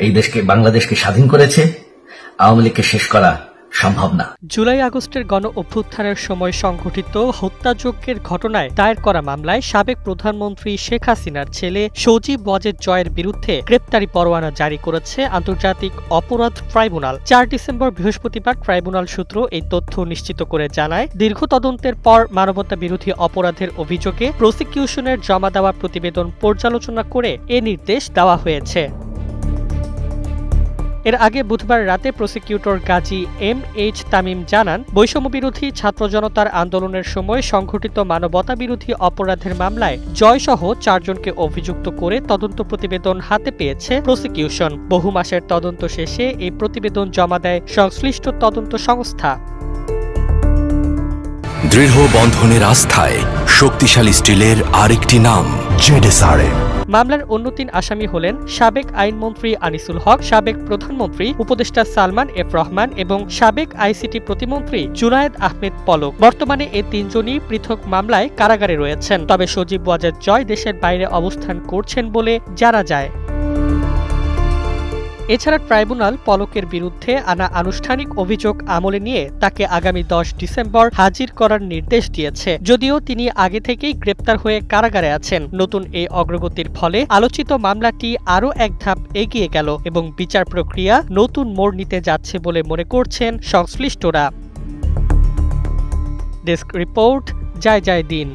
এই দেশকে বাংলাদেশকে স্বাধীন করেছে, আওয়ামী লীগকে শেষ করা সম্ভব না। জুলাই আগস্টের গণ অভ্যুত্থানের সময় সংঘটিত হত্যাযজ্ঞের ঘটনায় দায়ের করা মামলায় সাবেক প্রধানমন্ত্রী শেখ হাসিনার ছেলে সজীব ওয়াজেদ জয়ের বিরুদ্ধে গ্রেপ্তারি পরোয়ানা জারি করেছে আন্তর্জাতিক অপরাধ ট্রাইব্যুনাল। ৪ ডিসেম্বর বৃহস্পতিবার ট্রাইব্যুনাল সূত্র এই তথ্য নিশ্চিত করে জানায়, দীর্ঘ তদন্তের পর মানবতা বিরোধী অপরাধের অভিযোগে প্রসিকিউশনের জমা দেওয়া প্রতিবেদন পর্যালোচনা করে এ নির্দেশ দেওয়া হয়েছে। এর আগে বুধবার রাতে প্রসিকিউটর গাজী এম.এইচ. তামিম জানান, বৈষম্য বিরোধী ছাত্র জনতার আন্দোলনের সময় সংঘটিত মানবতা বিরোধী অপরাধের মামলায় জয়সহ ৪ জনকে অভিযুক্ত করে তদন্ত প্রতিবেদন হাতে পেয়েছে প্রসিকিউশন। বহু মাসের তদন্ত শেষে এই প্রতিবেদন জমা দেয় সংশ্লিষ্ট তদন্ত সংস্থা। দৃঢ় বন্ধনের আস্থায় শক্তিশালী স্টিলের আরেকটি নাম জেডএসআরএম। মামলার অন্য ৩ আসামি হলেন সাবেক আইনমন্ত্রী আনিসুল হক, সাবেক প্রধানমন্ত্রী উপদেষ্টা সালমান এফ রহমান এবং সাবেক আইসিটি প্রতিমন্ত্রী জুনায়েদ আহমেদ পলক। বর্তমানে এই ৩ জনই পৃথক মামলায় কারাগারে রয়েছেন। তবে সজীব ওয়াজেদ জয় দেশের বাইরে অবস্থান করছেন বলে জানা যায়। এছাড়া ট্রাইব্যুনাল পলকের বিরুদ্ধে আনা আনুষ্ঠানিক অভিযোগ আমলে নিয়ে তাকে আগামী ১০ ডিসেম্বর হাজির করার নির্দেশ দিয়েছে। যদিও তিনি আগে থেকেই গ্রেপ্তার হয়ে কারাগারে আছেন। নতুন এই অগ্রগতির ফলে আলোচিত মামলাটি আরও এক ধাপ এগিয়ে গেল এবং বিচার প্রক্রিয়া নতুন মোড় নিতে যাচ্ছে বলে মনে করছেন সংশ্লিষ্টরা। ডেস্ক রিপোর্ট, জয় জয় দিন।